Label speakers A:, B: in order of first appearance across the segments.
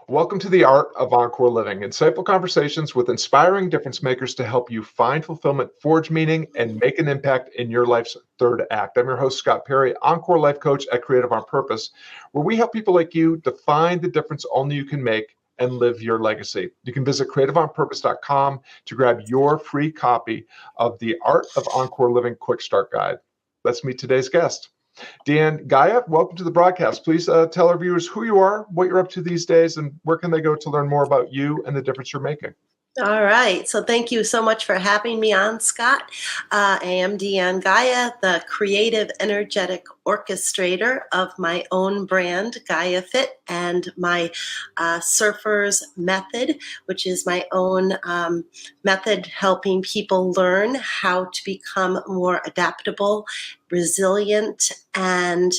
A: Welcome to the Art of Encore Living, insightful conversations with inspiring difference makers to help you find fulfillment, forge meaning, and make an impact in your life's third act. I'm your host, Scott Perry, Encore Life Coach at Creative on Purpose, where we help people like you define the difference only you can make and live your legacy. You can visit creativeonpurpose.com to grab your free copy of the Art of Encore Living Quick Start Guide. Let's meet today's guest. DeAnne Gauya, welcome to the broadcast. Please tell our viewers who you are, what you're up to these days, and where can they go to learn more about you and the difference you're making.
B: All right. So thank you so much for having me on, Scott. I am DeAnne Gauya, the creative energetic orchestrator of my own brand, GAUYAFIT, and my Surfer's Method, which is my own method helping people learn how to become more adaptable, resilient, and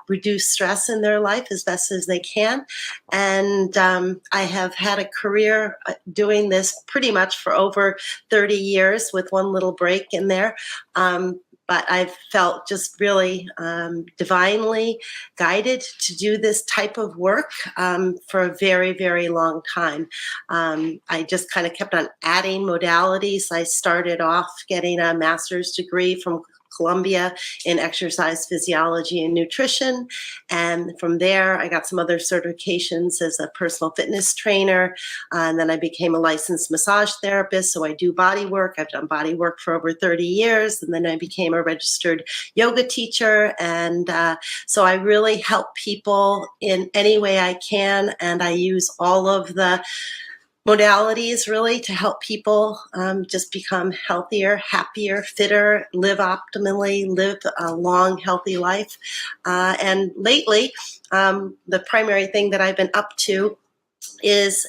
B: reduce stress in their life as best as they can. And I have had a career doing this pretty much for over 30 years with one little break in there. But I've felt just really divinely guided to do this type of work for a very, very long time. I just kind of kept on adding modalities. I started off getting a master's degree from Columbia in exercise physiology and nutrition. And from there, I got some other certifications as a personal fitness trainer. And then I became a licensed massage therapist. So I do body work. I've done body work for over 30 years. And then I became a registered yoga teacher. And so I really help people in any way I can. And I use all of the modalities really to help people just become healthier, happier, fitter, live optimally, live a long, healthy life. And lately, the primary thing that I've been up to is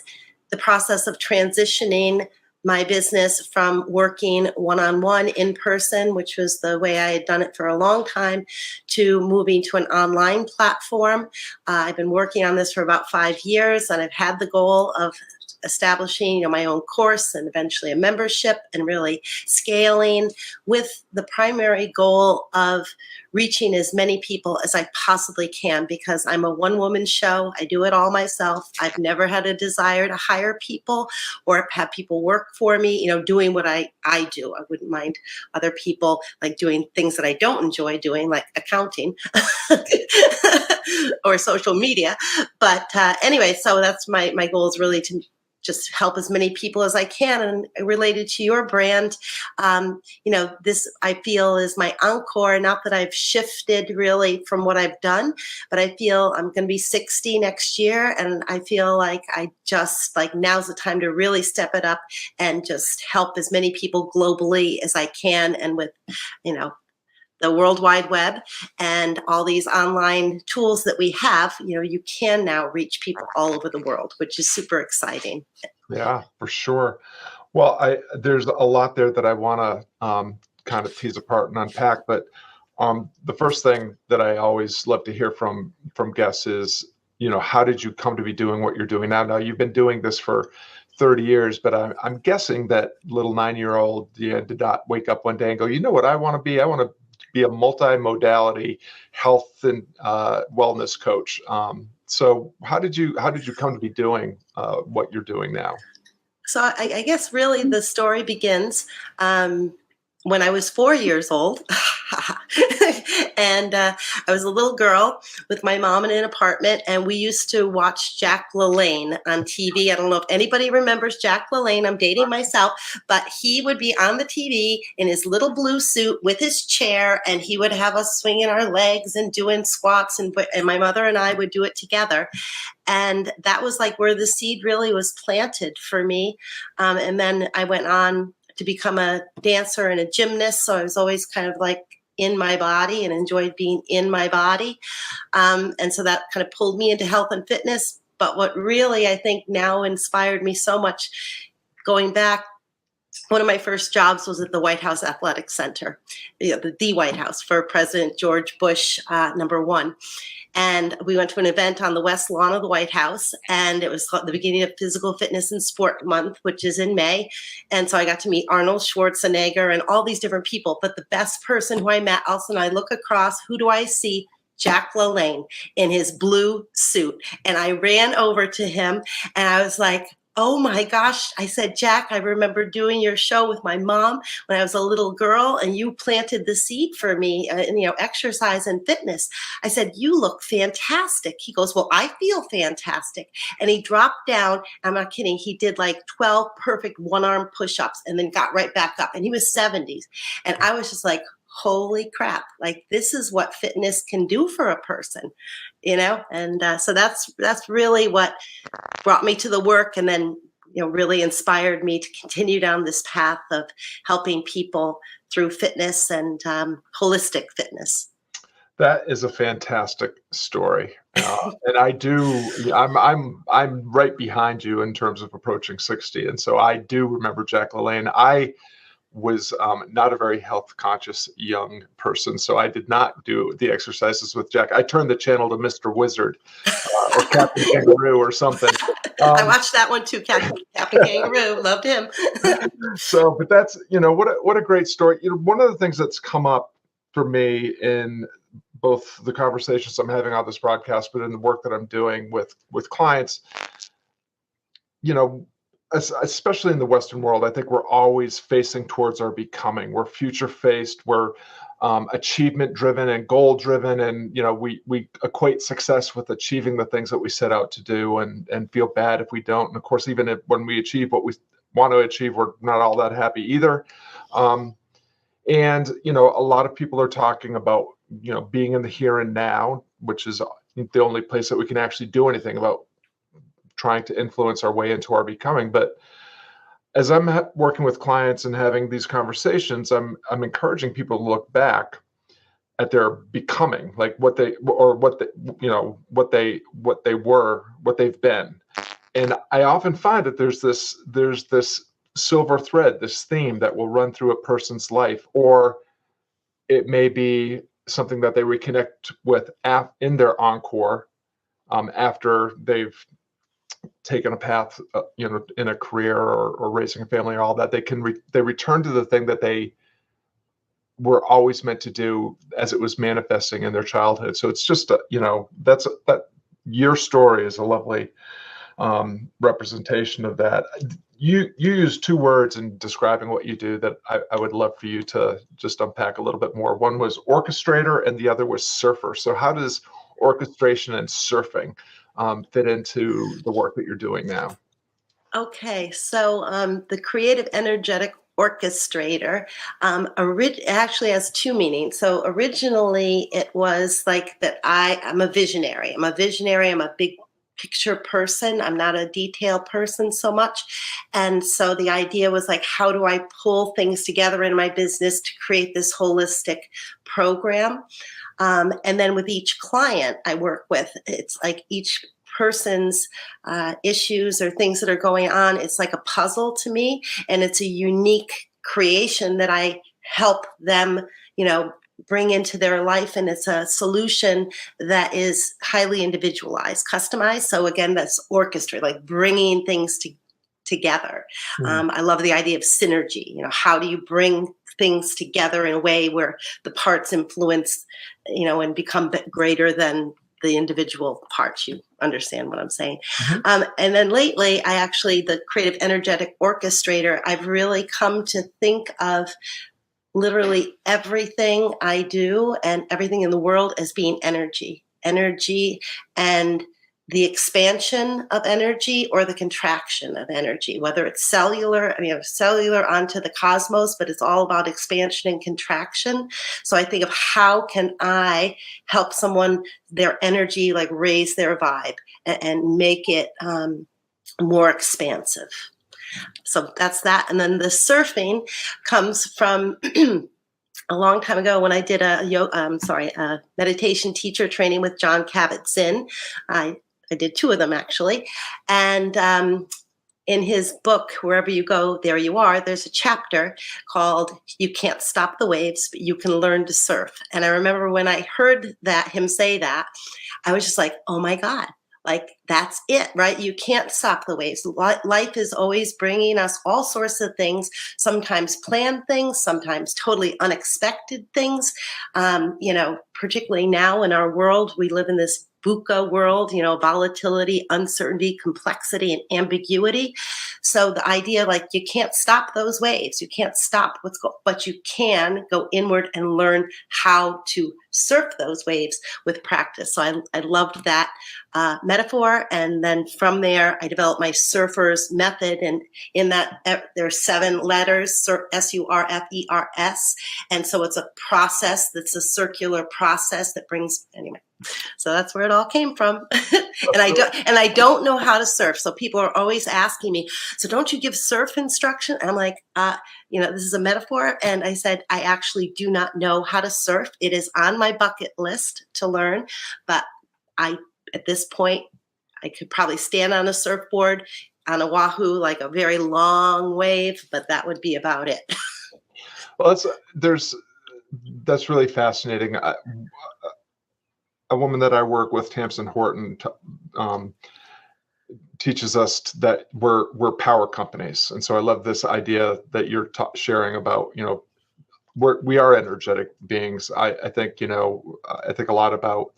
B: the process of transitioning my business from working one-on-one in person, which was the way I had done it for a long time, to moving to an online platform. I've been working on this for about 5 years, and I've had the goal of establishing my own course and eventually a membership and really scaling with the primary goal of reaching as many people as I possibly can, because I'm a one-woman show. I do it all myself. I've never had a desire to hire people or have people work for me, doing what I do. I wouldn't mind other people like doing things that I don't enjoy doing, like accounting or social media. But anyway, so that's my goal, is really to just help as many people as I can. And related to your brand, this I feel is my encore. Not that I've shifted really from what I've done, but I feel I'm going to be 60 next year. And I feel like now's the time to really step it up and just help as many people globally as I can. And with, the World Wide Web and all these online tools that we have, you can now reach people all over the world, which is super exciting.
A: Yeah, for sure. Well, there's a lot there that I want to kind of tease apart and unpack. But the first thing that I always love to hear from guests is, how did you come to be doing what you're doing now? Now, you've been doing this for 30 years, but I'm guessing that little 9-year-old did not wake up one day and go, you know what I want to be? I want to be a multi-modality health and wellness coach. So how did you come to be doing what you're doing now?
B: So I guess really the story begins when I was 4 years old. And I was a little girl with my mom in an apartment, and we used to watch Jack LaLanne on TV. I don't know if anybody remembers Jack LaLanne. I'm dating myself, but he would be on the TV in his little blue suit with his chair, and he would have us swinging our legs and doing squats, and my mother and I would do it together. And that was like where the seed really was planted for me. And then I went on to become a dancer and a gymnast. So I was always kind of like in my body and enjoyed being in my body. And so that kind of pulled me into health and fitness. But what really, I think, now inspired me so much, going back, one of my first jobs was at the White House Athletic Center, the White House for President George Bush, #1. And we went to an event on the West Lawn of the White House, and it was the beginning of Physical Fitness and Sport Month, which is in May. And so I got to meet Arnold Schwarzenegger and all these different people. But the best person who I met, also, and I look across, who do I see? Jack LaLanne in his blue suit. And I ran over to him and I was like, oh my gosh. I said, Jack, I remember doing your show with my mom when I was a little girl, and you planted the seed for me in, exercise and fitness. I said, you look fantastic. He goes, well, I feel fantastic. And he dropped down. I'm not kidding. He did like 12 perfect one-arm push-ups and then got right back up. And he was 70s. And I was just like, holy crap, like this is what fitness can do for a person, and so that's really what brought me to the work, and then really inspired me to continue down this path of helping people through fitness and holistic fitness.
A: That is a fantastic story, and I'm right behind you in terms of approaching 60, and so I do remember Jack LaLanne. I was not a very health conscious young person, so I did not do the exercises with Jack. I turned the channel to Mr. Wizard or Captain Kangaroo or something.
B: I watched that one too, Captain Kangaroo. Loved him.
A: So, but that's what a great story. One of the things that's come up for me in both the conversations I'm having on this broadcast, but in the work that I'm doing with clients, especially in the Western world, I think we're always facing towards our becoming. We're future faced. We're achievement driven and goal driven, and we equate success with achieving the things that we set out to do, and feel bad if we don't. And of course, even when we achieve what we want to achieve, we're not all that happy either. And a lot of people are talking about being in the here and now, which is the only place that we can actually do anything about trying to influence our way into our becoming. But as I'm working with clients and having these conversations, I'm encouraging people to look back at their becoming, like what they've been. And I often find that there's this silver thread, this theme that will run through a person's life, or it may be something that they reconnect with in their encore after they've taken a path, in a career or raising a family or all that. They return to the thing that they were always meant to do as it was manifesting in their childhood. So it's just that your story is a lovely representation of that. You use two words in describing what you do that I would love for you to just unpack a little bit more. One was orchestrator and the other was surfer. So how does orchestration and surfing fit into the work that you're doing now?
B: Okay, so the creative energetic orchestrator actually has two meanings. So originally it was like that I'm a visionary. I'm a big picture person. I'm not a detail person so much. And so the idea was like, how do I pull things together in my business to create this holistic program? And then with each client I work with, it's like each person's issues or things that are going on, it's like a puzzle to me, and it's a unique creation that I help them, bring into their life, and it's a solution that is highly individualized, customized. So again, that's orchestra, like bringing things together.
A: Mm-hmm.
B: I love the idea of synergy. How do you bring things together in a way where the parts influence, and become greater than the individual parts? You understand what I'm saying? Mm-hmm. And then lately, the creative energetic orchestrator, I've really come to think of literally everything I do and everything in the world as being energy, and the expansion of energy or the contraction of energy, whether it's cellular, cellular onto the cosmos, but it's all about expansion and contraction. So I think of how can I help someone, their energy, like raise their vibe and make it more expansive. So that's that. And then the surfing comes from a long time ago when I did a meditation teacher training with John Kabat-Zinn. I did two of them actually. And in his book, Wherever You Go, There You Are, there's a chapter called You Can't Stop the Waves, but You Can Learn to Surf. And I remember when I heard him say that, I was just like, oh my God, like that's it, right? You can't stop the waves. Life is always bringing us all sorts of things, sometimes planned things, sometimes totally unexpected things. Particularly now in our world, we live in this VUCA world, volatility, uncertainty, complexity, and ambiguity. So the idea, like, you can't stop those waves. You can't stop but you can go inward and learn how to surf those waves with practice. So I loved that metaphor. And then from there, I developed my surfer's method. And in that, there are 7 letters, SURFERS. And so it's a process that's a circular process that brings, anyway. So that's where it all came from. and I don't know how to surf. So people are always asking me, so don't you give surf instruction? And I'm like, this is a metaphor. And I said, I actually do not know how to surf. It is on my bucket list to learn. But at this point, I could probably stand on a surfboard on Oahu, like a very long wave, but that would be about it.
A: Well, that's really fascinating. A woman that I work with, Tamsin Horton, teaches us that we're power companies, and so I love this idea that you're sharing about. We are energetic beings. I think I think a lot about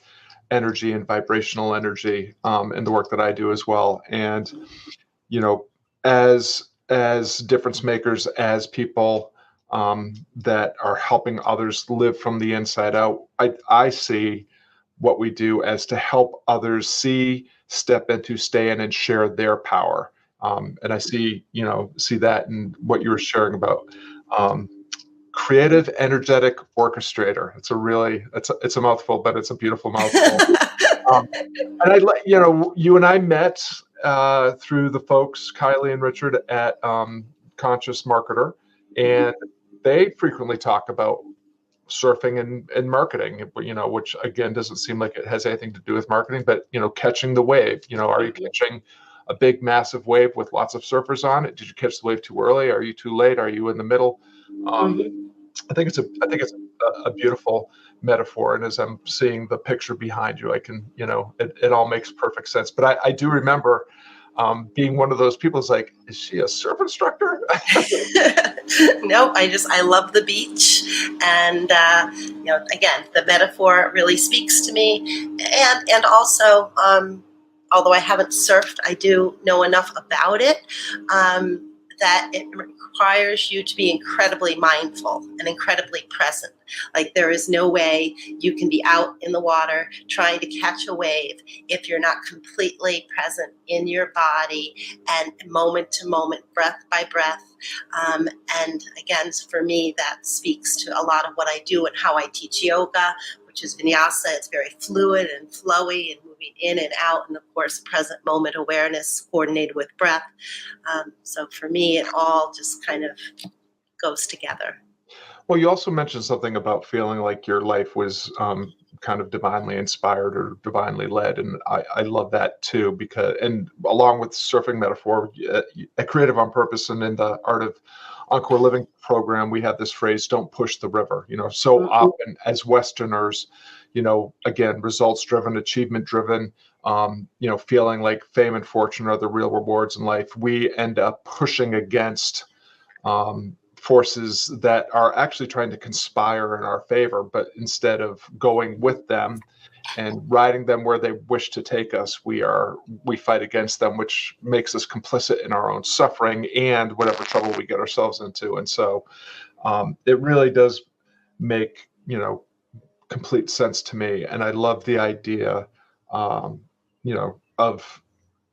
A: energy and vibrational energy in the work that I do as well. And as difference makers, as people that are helping others live from the inside out, I see what we do as to help others step into, stay in, and share their power. And I see that in what you were sharing about creative, energetic orchestrator. It's a mouthful, but it's a beautiful mouthful. And you and I met through the folks, Kylie and Richard at Conscious Marketer, and they frequently talk about surfing and marketing, which again doesn't seem like it has anything to do with marketing, but catching the wave. Are you catching a big massive wave with lots of surfers on it? Did you catch the wave too early? Are you too late? Are you in the middle? I think it's a beautiful metaphor, and as I'm seeing the picture behind you, I can it all makes perfect sense. But I do remember being one of those people who's like, is she a surf instructor?
B: No, I love the beach, and again, the metaphor really speaks to me, and also, although I haven't surfed, I do know enough about it that it requires you to be incredibly mindful and incredibly present. Like, there is no way you can be out in the water trying to catch a wave if you're not completely present in your body and moment to moment, breath by breath. And again, for me, that speaks to a lot of what I do and how I teach yoga, which is vinyasa. It's very fluid and flowy and moving in and out, and of course, present moment awareness coordinated with breath. So for me, it all just kind of goes together.
A: Well, you also mentioned something about feeling like your life was kind of divinely inspired or divinely led, and I love that too, and along with surfing metaphor, at Creative on Purpose and in the Art of Encore Living program, we have this phrase, don't push the river. So often as Westerners, again, results driven, achievement driven, feeling like fame and fortune are the real rewards in life, we end up pushing against forces that are actually trying to conspire in our favor, but instead of going with them and riding them where they wish to take us, we fight against them, which makes us complicit in our own suffering and whatever trouble we get ourselves into. And so it really does make complete sense to me, and I love the idea of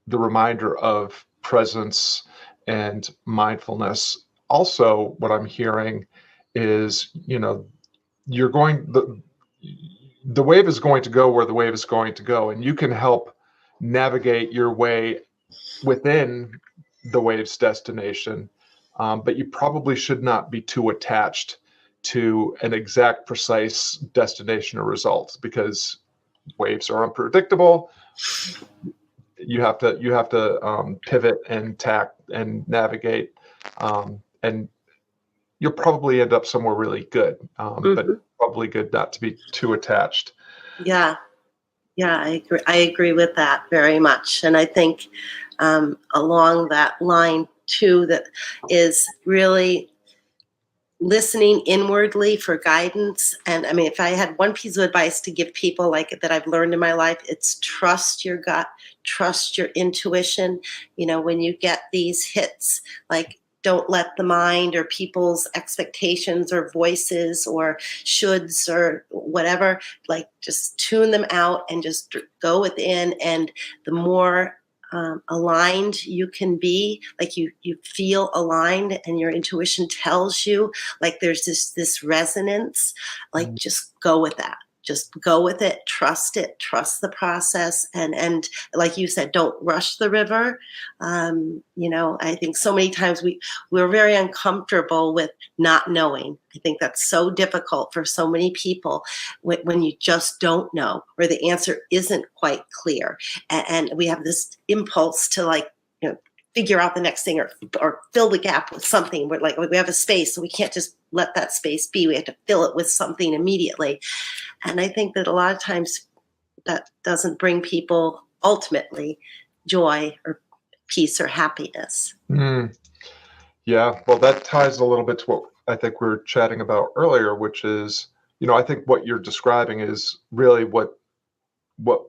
A: the reminder of presence and mindfulness. Also, what I'm hearing is, you're the wave is going to go where the wave is going to go, and you can help navigate your way within the wave's destination. But you probably should not be too attached to an exact, precise destination or result, because waves are unpredictable. You have to pivot and tack and navigate. And you'll probably end up somewhere really good, but probably good not to be too attached.
B: Yeah. Yeah, I agree. I agree with that very much. And I think along that line too, that is really listening inwardly for guidance. And I mean, if I had one piece of advice to give people like that I've learned in my life, it's trust your gut, trust your intuition. When you get these hits, like, don't let the mind or people's expectations or voices or shoulds or whatever, like, just tune them out and just go within. And the more aligned you can be, like, you feel aligned and your intuition tells you, like, there's this resonance, like, just go with that, just go with it, trust the process. And like you said, don't rush the river. I think so many times we're very uncomfortable with not knowing. I think that's so difficult for so many people when you just don't know, or the answer isn't quite clear, and we have this impulse to, like, figure out the next thing, or fill the gap with something. We're like, we have a space, so we can't just let that space be. We have to fill it with something immediately. And I think that a lot of times that doesn't bring people ultimately joy or peace or happiness.
A: Mm, yeah, well, that ties a little bit to what I think we were chatting about earlier, which is, I think what you're describing is really what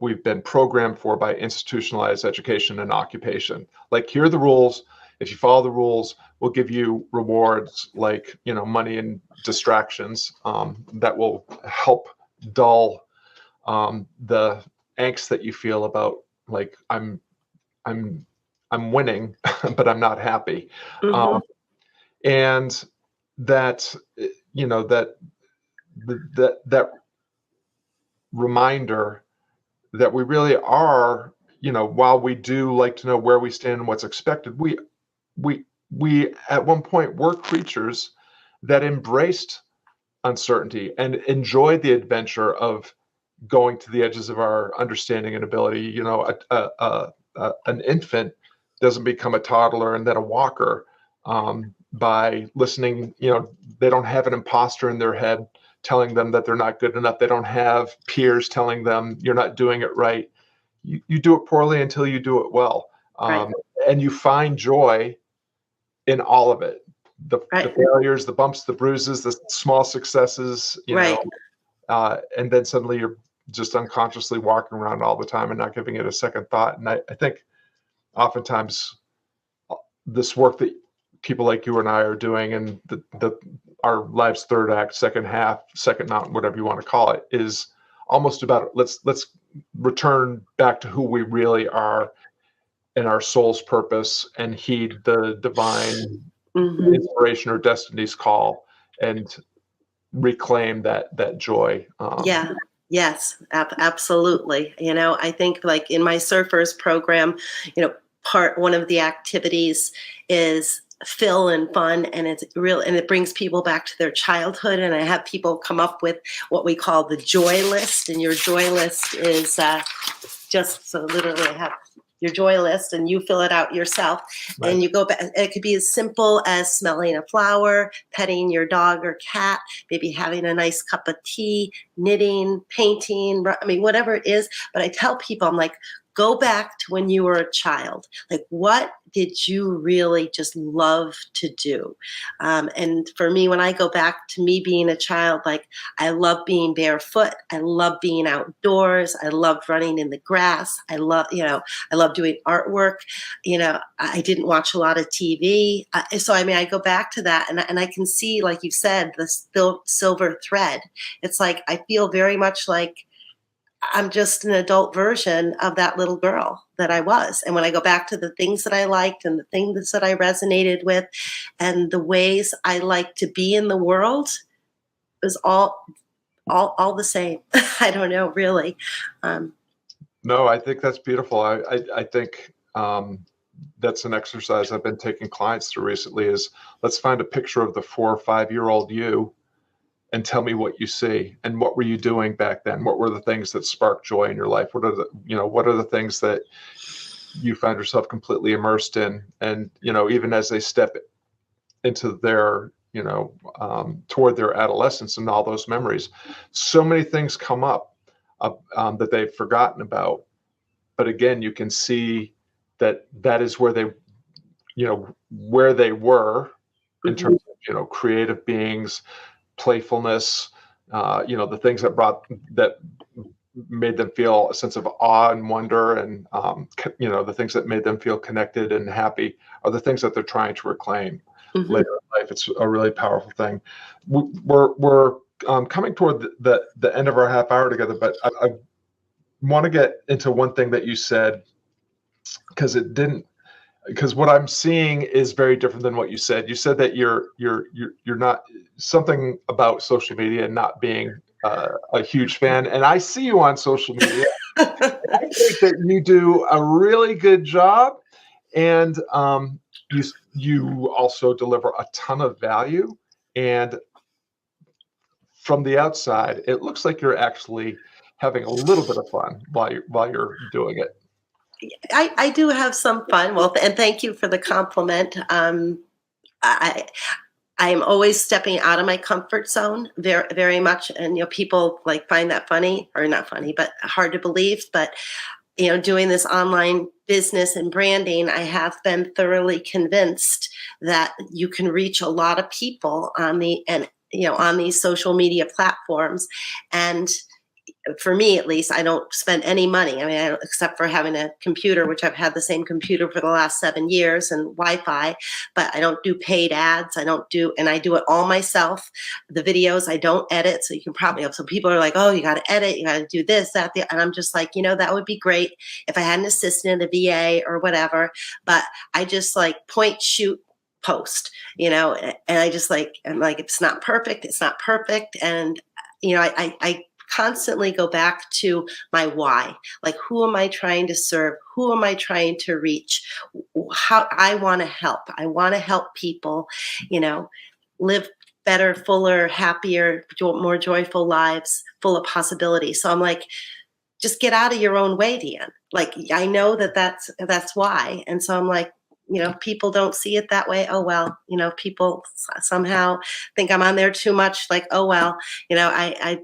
A: we've been programmed for by institutionalized education and occupation. Like, here are the rules. If you follow the rules, we'll give you rewards like, money and distractions that will help dull the angst that you feel about, like, I'm winning, but I'm not happy.
B: Mm-hmm.
A: And that, that reminder that we really are, while we do like to know where we stand and what's expected, we at one point were creatures that embraced uncertainty and enjoyed the adventure of going to the edges of our understanding and ability. An infant doesn't become a toddler and then a walker by listening. They don't have an imposter in their head telling them that they're not good enough. They don't have peers telling them you're not doing it right. You do it poorly until you do it well.
B: Right.
A: And you find joy in all of it. The failures, the bumps, the bruises, the small successes,
B: Right.
A: And then suddenly you're just unconsciously walking around all the time and not giving it a second thought. And I think oftentimes this work that people like you and I are doing, and our life's third act, second half, second mountain, whatever you want to call it, is almost about let's return back to who we really are and our soul's purpose, and heed the divine inspiration or destiny's call, and reclaim that joy.
B: Yeah. Yes, absolutely. I think, like, in my surfers program, one of the activities is fill and fun, and it's real, and it brings people back to their childhood. And I have people come up with what we call the joy list, and your joy list is just, so literally I have your joy list, and you fill it out yourself. Right. And you go back. It could be as simple as smelling a flower, petting your dog or cat, maybe having a nice cup of tea, knitting, painting, whatever it is. But I tell people, I'm like, go back to when you were a child. Like, what did you really just love to do? And for me, when I go back to me being a child, like, I love being barefoot. I love being outdoors. I loved running in the grass. I love doing artwork. I didn't watch a lot of TV. So I go back to that, and I can see, like you said, the silver thread. It's like, I feel very much like I'm just an adult version of that little girl that I was. And when I go back to the things that I liked and the things that I resonated with and the ways I like to be in the world, it was all the same. I don't know, really.
A: No, I think that's beautiful. I think that's an exercise I've been taking clients through recently, is let's find a picture of the 4 or 5-year-old you and tell me what you see, and what were you doing back then? What were the things that sparked joy in your life? What are the things that you find yourself completely immersed in? And, even as they step into their, toward their adolescence and all those memories, so many things come up. that they've forgotten about. But again, you can see that is where they, where they were in terms of, creative beings, playfulness, the things that made them feel a sense of awe and wonder, and the things that made them feel connected and happy are the things that they're trying to reclaim later in life. It's a really powerful thing. We're coming toward the end of our half hour together, but I want to get into one thing that you said, because what I'm seeing is very different than what you said. You said that you're not, something about social media and not being a huge fan, and I see you on social media. I think that you do a really good job, and you also deliver a ton of value. And from the outside, it looks like you're actually having a little bit of fun while you're doing it.
B: I do have some fun. Well, and thank you for the compliment. I'm always stepping out of my comfort zone very, very much. And, people find that funny, or not funny, but hard to believe. But, doing this online business and branding, I have been thoroughly convinced that you can reach a lot of people on these social media platforms. And for me, at least, I don't spend any money. I mean, except for having a computer, which I've had the same computer for the last 7 years, and Wi-Fi, but I don't do paid ads. And I do it all myself. The videos I don't edit. So you can probably have some people are like, oh, you got to edit, you got to do this, that, and I'm just like, that would be great if I had an assistant, a VA or whatever, but I just point, shoot, post, and I just I'm like, if it's not perfect, it's not perfect. And, I constantly go back to my why. Who am I trying to serve? Who am I trying to reach? How I want to help. I want to help people, live better, fuller, happier, more joyful lives, full of possibilities. So I'm like, just get out of your own way, DeAnne. I know that's why. And so I'm like, people don't see it that way. Oh, well, people somehow think I'm on there too much. Oh, well,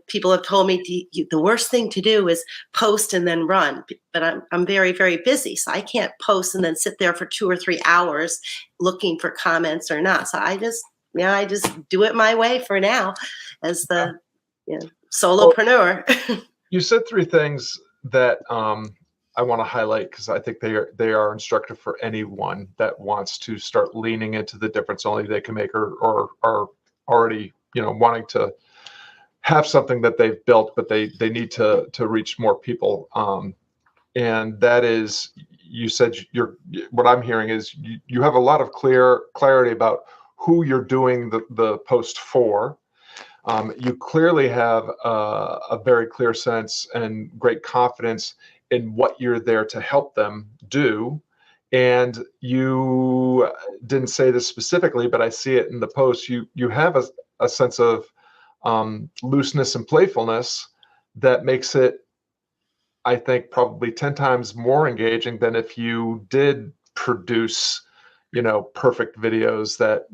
B: people have told me the worst thing to do is post and then run, but I'm very, very busy. So I can't post and then sit there for 2 or 3 hours looking for comments or not. So I just do it my way for now as the solopreneur.
A: Well, you said 3 things that, I want to highlight, because I think they are instructive for anyone that wants to start leaning into the difference only they can make, or are already wanting to have something that they've built, but they need to reach more people. And that is, you said what I'm hearing is you have a lot of clarity about who you're doing the post for. You clearly have a very clear sense and great confidence in what you're there to help them do. And you didn't say this specifically, but I see it in the post. You have a sense of looseness and playfulness that makes it, I think, probably 10 times more engaging than if you did produce, perfect videos that,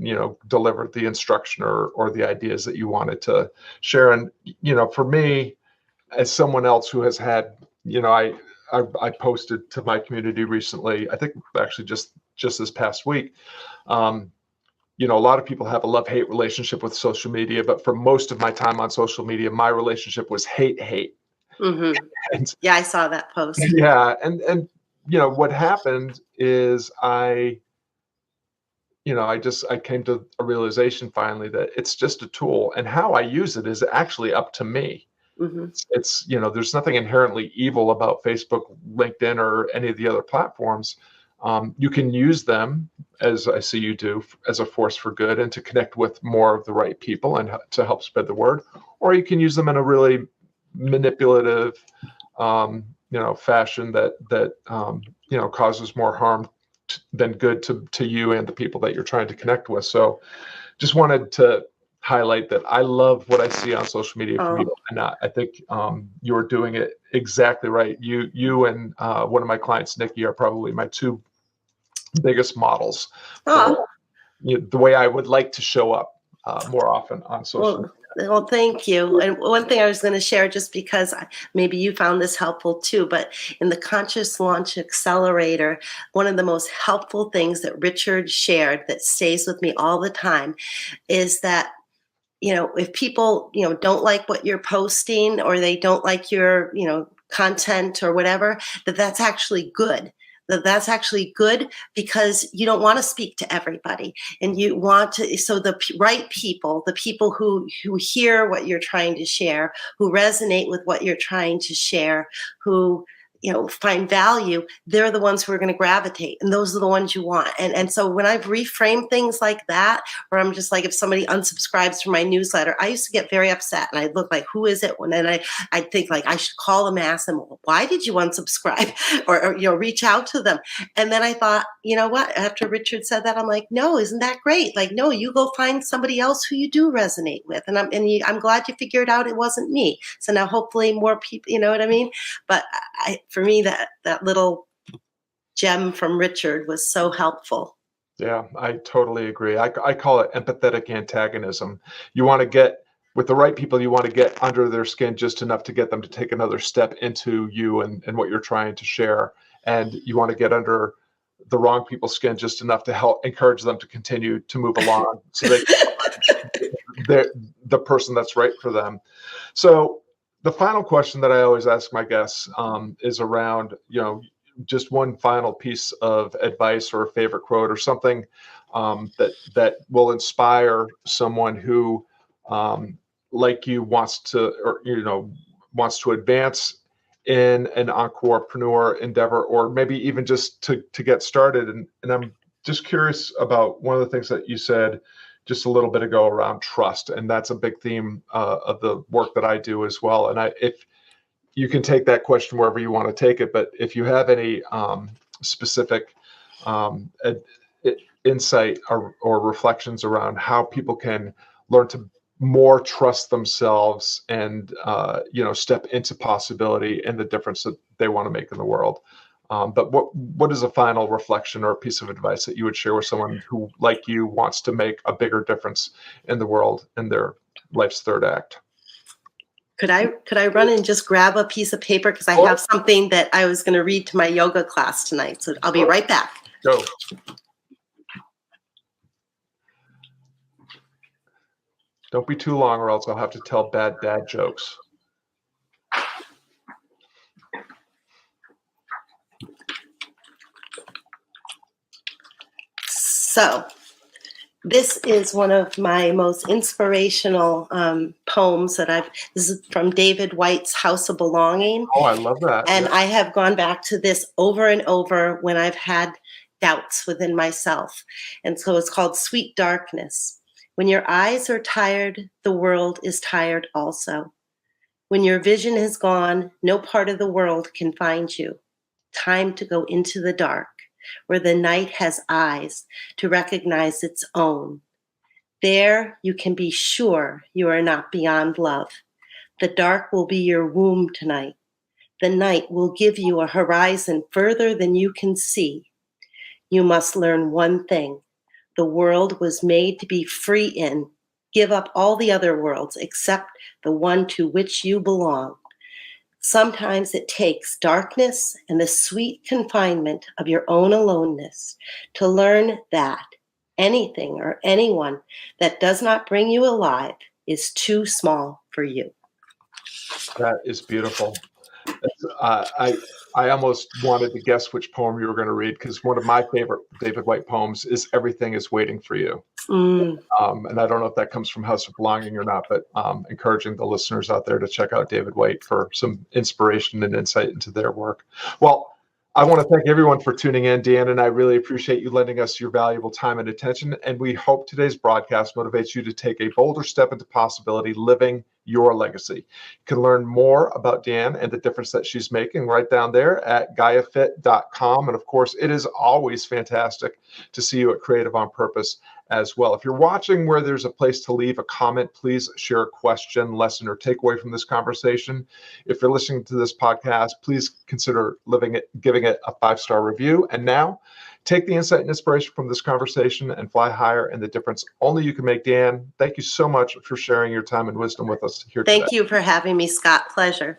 A: delivered the instruction or the ideas that you wanted to share. And, for me, as someone else who has had, I posted to my community recently, I think actually just this past week. A lot of people have a love-hate relationship with social media, but for most of my time on social media, my relationship was hate.
B: Mm-hmm.
A: And,
B: yeah, I saw that post.
A: Yeah, and what happened is I came to a realization finally that it's just a tool, and how I use it is actually up to me. Mm-hmm. It's there's nothing inherently evil about Facebook, LinkedIn, or any of the other platforms. You can use them, as I see you do, as a force for good and to connect with more of the right people and to help spread the word, or you can use them in a really manipulative, fashion that causes more harm than good to you and the people that you're trying to connect with. So, just wanted to highlight that I love what I see on social media from you, and I think you're doing it exactly right. You and one of my clients, Nikki, are probably my 2 biggest models for the way I would like to show up more often on social media.
B: Well, thank you. And one thing I was going to share, just because maybe you found this helpful too, but in the Conscious Launch Accelerator, one of the most helpful things that Richard shared that stays with me all the time is that, if people, don't like what you're posting, or they don't like your, content or whatever, that's actually good. That's actually good, because you don't want to speak to everybody, and you want to, so the right people, the people who hear what you're trying to share, who resonate with what you're trying to share, who find value, they're the ones who are going to gravitate, and those are the ones you want. And so when I've reframed things like that, where I'm just like, if somebody unsubscribes from my newsletter, I used to get very upset, and I'd look like, who is it? And then I'd think like, I should call them, ask them, why did you unsubscribe? or reach out to them. And then I thought, you know what? After Richard said that, I'm like, no, isn't that great? Like, no, you go find somebody else who you do resonate with. And I'm glad you figured out it wasn't me. So now hopefully more people, you know what I mean? But for me, that little gem from Richard was so helpful.
A: Yeah, I totally agree. I call it empathetic antagonism. You want to get with the right people, you want to get under their skin just enough to get them to take another step into you and what you're trying to share. And you want to get under the wrong people's skin just enough to help encourage them to continue to move along so they're the person that's right for them. So the final question that I always ask my guests is around, just one final piece of advice or a favorite quote or something that will inspire someone who, like you, wants to advance in an encorepreneur endeavor, or maybe even just to get started. And I'm just curious about one of the things that you said just a little bit ago around trust, and that's a big theme of the work that I do as well. And if you can take that question wherever you want to take it, but if you have any specific insight or reflections around how people can learn to more trust themselves and step into possibility and the difference that they want to make in the world. But what is a final reflection or a piece of advice that you would share with someone who, like you, wants to make a bigger difference in the world in their life's third act?
B: Could I run and just grab a piece of paper, because I have something that I was going to read to my yoga class tonight. So I'll be right back.
A: Go. Don't be too long, or else I'll have to tell bad dad jokes.
B: So this is one of my most inspirational poems this is from David Whyte's House of Belonging.
A: Oh, I love that.
B: And yeah. I have gone back to this over and over when I've had doubts within myself. And so it's called Sweet Darkness. When your eyes are tired, the world is tired also. When your vision is gone, no part of the world can find you. Time to go into the dark, where the night has eyes to recognize its own. There you can be sure you are not beyond love. The dark will be your womb tonight. The night will give you a horizon further than you can see. You must learn one thing. The world was made to be free in. Give up all the other worlds except the one to which you belong. Sometimes it takes darkness and the sweet confinement of your own aloneness to learn that anything or anyone that does not bring you alive is too small for you.
A: That is beautiful. I almost wanted to guess which poem you were going to read, because one of my favorite David Whyte poems is Everything is Waiting for You. And I don't know if that comes from House of Belonging or not, but encouraging the listeners out there to check out David Whyte for some inspiration and insight into their work. Well, I want to thank everyone for tuning in. DeAnne and I really appreciate you lending us your valuable time and attention, and we hope today's broadcast motivates you to take a bolder step into possibility, living your legacy. You can learn more about DeAnne and the difference that she's making right down there at GAUYAFIT.com. And of course, it is always fantastic to see you at Creative on Purpose as well. If you're watching where there's a place to leave a comment, please share a question, lesson, or takeaway from this conversation. If you're listening to this podcast, please consider giving it a 5-star review. And now Take the insight and inspiration from this conversation and fly higher in the difference only you can make. DeAnne, thank you so much for sharing your time and wisdom with us here today.
B: Thank you for having me, Scott. Pleasure.